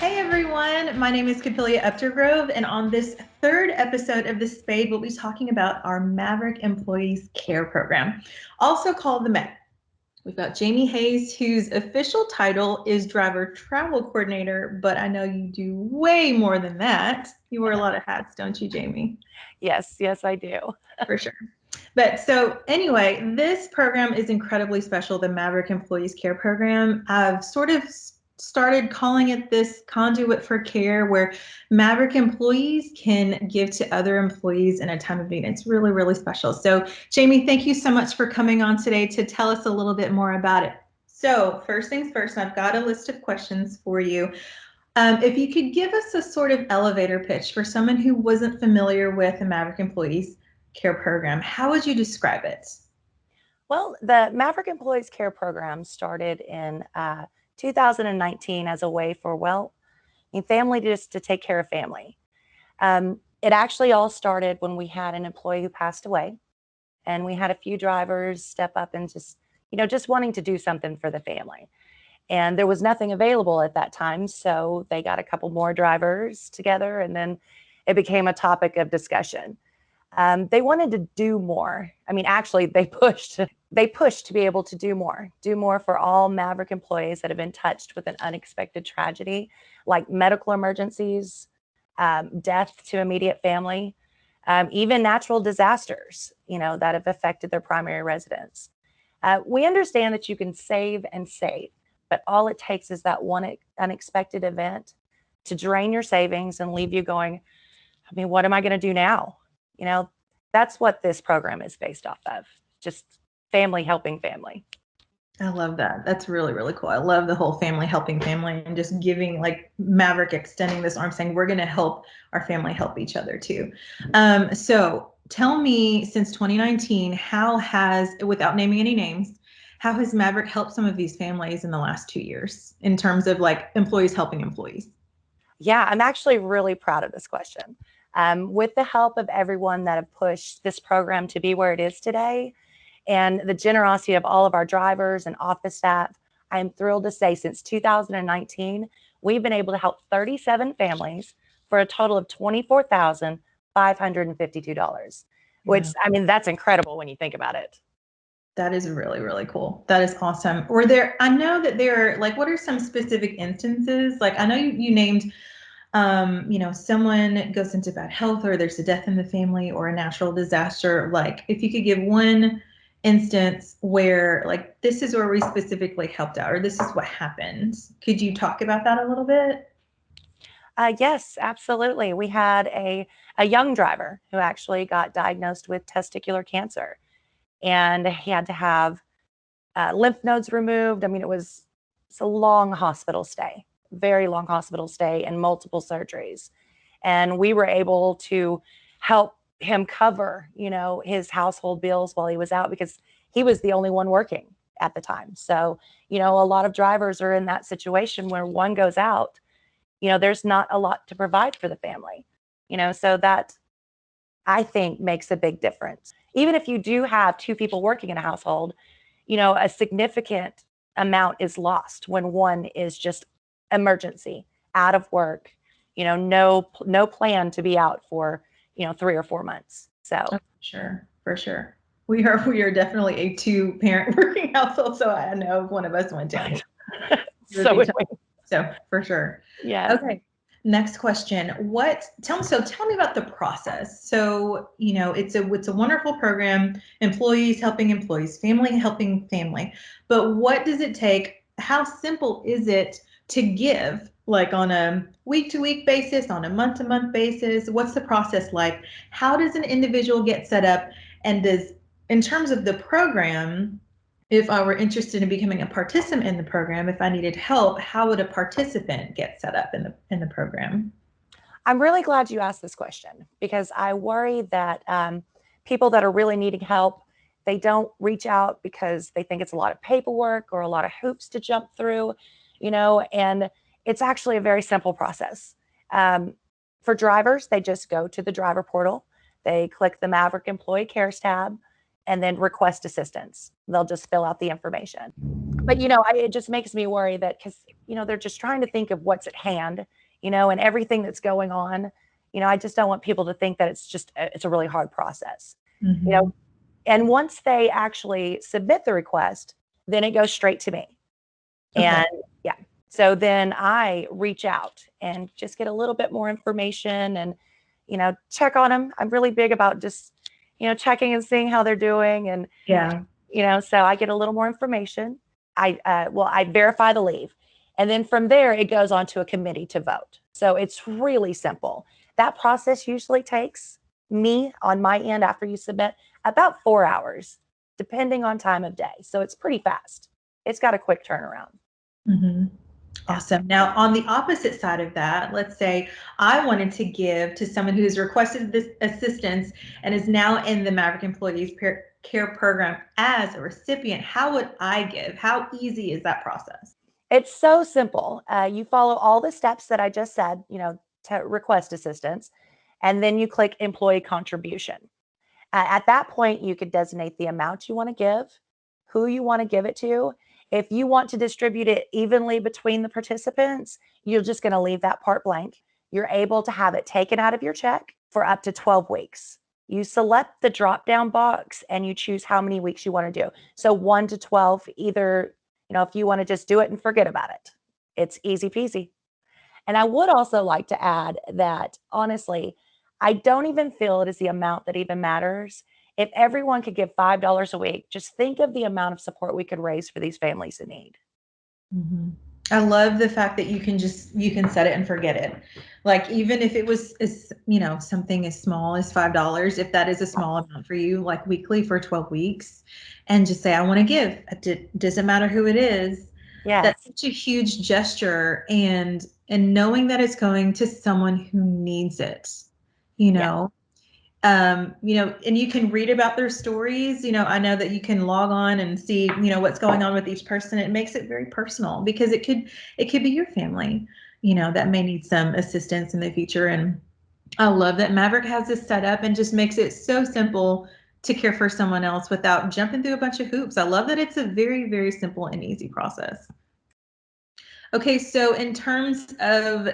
Hey everyone, my name is Capilia Uptergrove, and on this third episode of the Spade, we'll be talking about our Maverick Employees Care program, also called the MET. We've got Jamie Hayes, whose official title is Driver Travel Coordinator, but I know you do way more than that. You wear a lot of hats, don't you, Jamie? Yes, I do. For sure. But so anyway, this program is incredibly special, the Maverick Employees Care program. I've sort of started calling it this conduit for care where Maverick employees can give to other employees in a time of need. It's really, really special. So Jamie, thank you so much for coming on today to tell us a little bit more about it. So first things first, I've got a list of questions for you. If you could give us a sort of elevator pitch for someone who wasn't familiar with the Maverick Employees Care program, how would you describe it? Well, the Maverick Employees Care program started in 2019 as a way for, family just to take care of family. It actually all started when we had an employee who passed away, and we had a few drivers step up and just wanting to do something for the family. And there was nothing available at that time, so they got a couple more drivers together, and then it became a topic of discussion. They wanted to do more. I mean, actually, they pushed to be able to do more for all Maverick employees that have been touched with an unexpected tragedy, like medical emergencies, death to immediate family, even natural disasters, that have affected their primary residence. We understand that you can save and save, but all it takes is that one unexpected event to drain your savings and leave you going, I mean, what am I going to do now? That's what this program is based off of, just family helping family. I love that. That's really, really cool. I love the whole family helping family and just giving, like Maverick extending this arm saying, we're going to help our family help each other too. So tell me, since 2019, how has, without naming any names, how has Maverick helped some of these families in the last 2 years in terms of like employees helping employees? Yeah, I'm actually really proud of this question. With the help of everyone that have pushed this program to be where it is today, and the generosity of all of our drivers and office staff, I am thrilled to say since 2019, we've been able to help 37 families for a total of $24,552, which, Yeah. I mean, that's incredible when you think about it. That is really, really cool. That is awesome. I know that there are, like, what are some specific instances? Like, I know you named, someone goes into bad health or there's a death in the family or a natural disaster. Like, if you could give one instance where, like, this is where we specifically helped out or this is what happened. Could you talk about that a little bit? Yes, absolutely. We had a young driver who actually got diagnosed with testicular cancer, and he had to have lymph nodes removed. I mean, it's a long hospital stay, very long hospital stay, and multiple surgeries. And we were able to help him cover, his household bills while he was out because he was the only one working at the time. So, a lot of drivers are in that situation where one goes out, there's not a lot to provide for the family, so that I think makes a big difference. Even if you do have two people working in a household, a significant amount is lost when one is just emergency, out of work, no plan to be out for, 3 or 4 months. So Oh, sure, for sure. We are definitely a two-parent working household, so I know if one of us went down. It would so be it, tough. So for sure. yes. Okay. Next question. Tell me about the process. So, it's a wonderful program, employees helping employees, family helping family. But what does it take? How simple is it to give, like on a week to week basis, on a month to month basis? What's the process like? How does an individual get set up? And in terms of the program, if I were interested in becoming a participant in the program, if I needed help, how would a participant get set up in the program? I'm really glad you asked this question because I worry that people that are really needing help, they don't reach out because they think it's a lot of paperwork or a lot of hoops to jump through, and it's actually a very simple process. Um, for drivers, they just go to the driver portal, they click the Maverick Employee Cares tab, and then request assistance. They'll just fill out the information. But, it just makes me worry that because, they're just trying to think of what's at hand, and everything that's going on. I just don't want people to think that it's a really hard process. Mm-hmm. And once they actually submit the request, then it goes straight to me. Okay. And yeah, so then I reach out and just get a little bit more information and, check on them. I'm really big about just, checking and seeing how they're doing. And, Yeah. so I get a little more information. I verify the leave. And then from there, it goes on to a committee to vote. So it's really simple. That process usually takes me on my end after you submit about 4 hours, depending on time of day. So it's pretty fast. It's got a quick turnaround. Mm-hmm. Yeah. Awesome. Now, on the opposite side of that, let's say I wanted to give to someone who's requested this assistance and is now in the Maverick Employees Care program as a recipient. How would I give? How easy is that process? It's so simple. You follow all the steps that I just said, to request assistance, and then you click employee contribution. At that point, you could designate the amount you want to give, who you want to give it to. If you want to distribute it evenly between the participants, you're just going to leave that part blank. You're able to have it taken out of your check for up to 12 weeks. You select the drop down box and you choose how many weeks you want to do. So 1 to 12, either, if you want to just do it and forget about it, it's easy peasy. And I would also like to add that honestly, I don't even feel it is the amount that even matters. If everyone could give $5 a week, just think of the amount of support we could raise for these families in need. Mm-hmm. I love the fact that you can set it and forget it. Like even if it was something as small as $5, if that is a small amount for you, like weekly for 12 weeks, and just say I want to give. It doesn't matter who it is. Yes. That's such a huge gesture, and knowing that it's going to someone who needs it, you know. And you can read about their stories. I know that you can log on and see, what's going on with each person. It makes it very personal because it could be your family, that may need some assistance in the future. And I love that Maverick has this set up and just makes it so simple to care for someone else without jumping through a bunch of hoops. I love that it's a very, very simple and easy process. Okay, so in terms of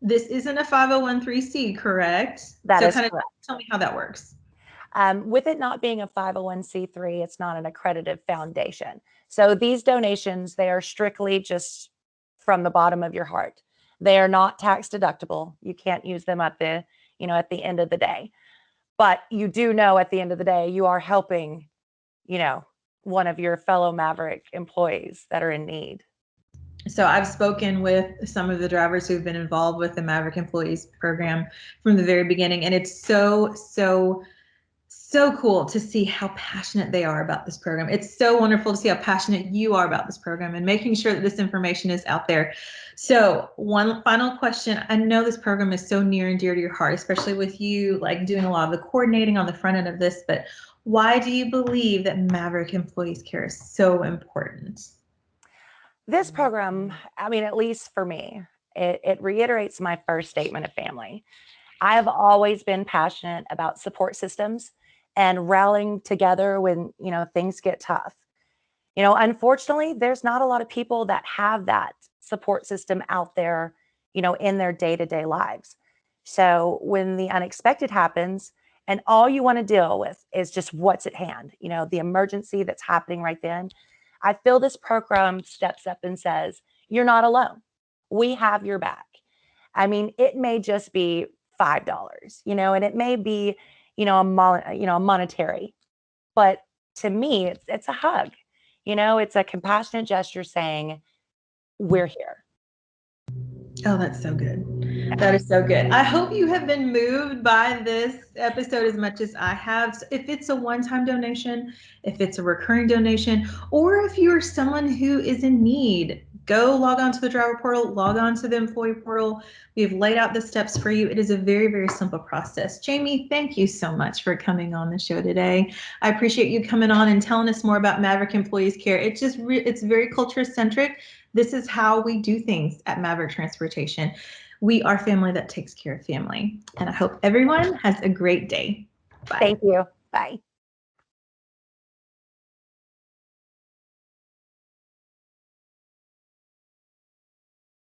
this isn't a 501(c), correct? That So is kind of correct. tell me how that works. With it not being a 501(c)(3), it's not an accredited foundation. So these donations, they are strictly just from the bottom of your heart. They are not tax deductible. You can't use them at the end of the day. But you do know at the end of the day, you are helping, one of your fellow Maverick employees that are in need. So I've spoken with some of the drivers who've been involved with the Maverick Employees program from the very beginning, and it's so, so, so cool to see how passionate they are about this program. It's so wonderful to see how passionate you are about this program and making sure that this information is out there. So one final question. I know this program is so near and dear to your heart, especially with you like doing a lot of the coordinating on the front end of this, but why do you believe that Maverick Employees Care is so important? This program, I mean, at least for me, it reiterates my first statement of family. I have always been passionate about support systems and rallying together when, things get tough. Unfortunately, there's not a lot of people that have that support system out there, in their day-to-day lives. So when the unexpected happens and all you want to deal with is just what's at hand, the emergency that's happening right then, I feel this program steps up and says, you're not alone. We have your back. I mean, it may just be $5, and it may be, a monetary, but to me, it's a hug. It's a compassionate gesture saying, we're here. Oh, that's so good. That is so good. I hope you have been moved by this episode as much as I have. So if it's a one-time donation, if it's a recurring donation, or if you're someone who is in need, go log on to the driver portal, log on to the employee portal. We have laid out the steps for you. It is a very, very simple process. Jamie, thank you so much for coming on the show today. I appreciate you coming on and telling us more about Maverick Employees Care. It's very culture centric. This is how we do things at Maverick Transportation. We are family that takes care of family. And I hope everyone has a great day. Bye. Thank you. Bye.